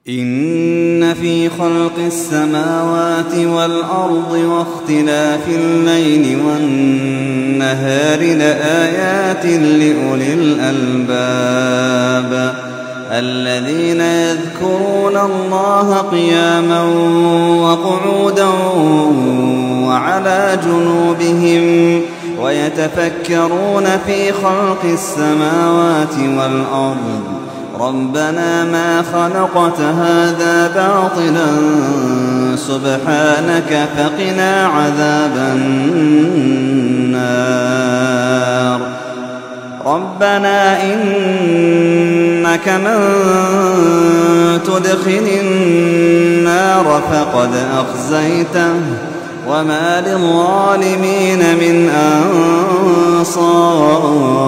إن في خلق السماوات والأرض واختلاف الليل والنهار لآيات لأولي الألباب الذين يذكرون الله قياما وقعودا وعلى جنوبهم ويتفكرون في خلق السماوات والأرض ربنا ما خلقت هذا باطلا سبحانك فقنا عذاب النار ربنا إنك من تدخل النار فقد أخزيته وما للظالمين من أنصار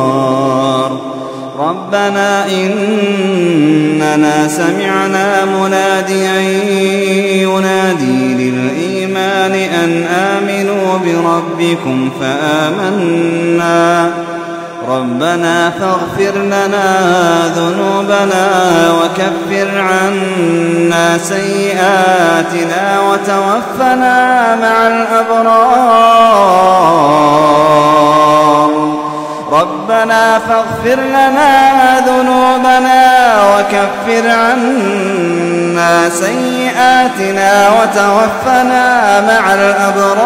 ربنا إننا سمعنا مناديا ينادي للإيمان أن آمنوا بربكم فآمنا ربنا فاغفر لنا ذنوبنا وكفر عنا سيئاتنا وتوفنا مع الأبرار ربنا فاغفر لنا ذنوبنا وكفر عنا سيئاتنا وتوفنا مع الأبرار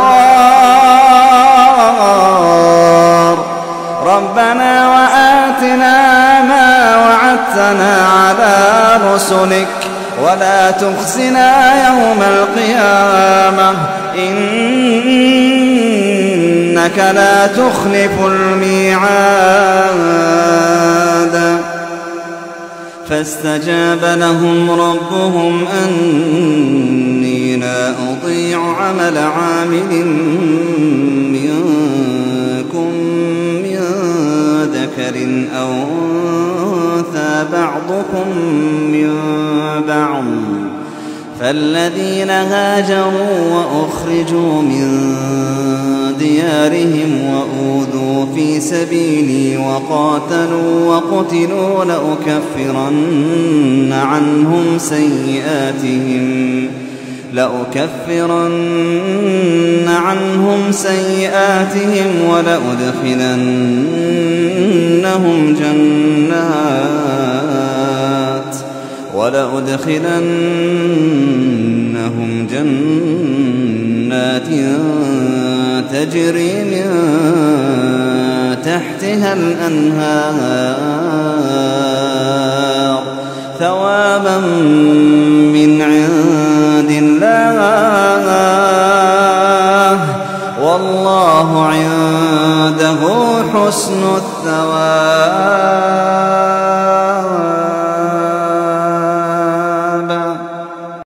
ربنا وآتنا ما وعدتنا على رسلك ولا تخزنا يوم القيامة إنك لا تخلف الميعاد فاستجاب لهم ربهم أني لا أضيع عمل عامل منكم من ذكر أو أنثى بعضكم من بعض فالذين هاجروا وأخرجوا من ديارهم وأوذوا في سبيلي وقاتلوا وقتلوا لأكفرن عنهم سيئاتهم ولأدخلنهم جنات تجري من تحتها الأنهار ثوابا من عند الله والله والله عنده حسن الثواب. إن في خلق السماوات والأرض واختلاف الليل والنهار لآيات لأولي الألباب الذين يذكرون الله قياما وقعودا وعلى جنوبهم ويتفكرون في خلق السماوات والأرض ربنا ما خلقت هذا باطلا سبحانك فقنا عذاب النار ربنا إنك من تدخل النار فقد أخزيته وما للظالمين من أنصار ربنا إننا سمعنا مناديا ينادي للإيمان أن آمنوا بربكم فآمنا ربنا فاغفر لنا ذنوبنا وكفر عنا سيئاتنا وتوفنا مع الأبرار ربنا فاغفر لنا ذنوبنا وكفر عنا سيئاتنا وتوفنا مع الأبرار ربنا وآتنا ما وعدتنا على رسلك ولا تخزنا يوم القيامة إنك لا تخلف الميعاد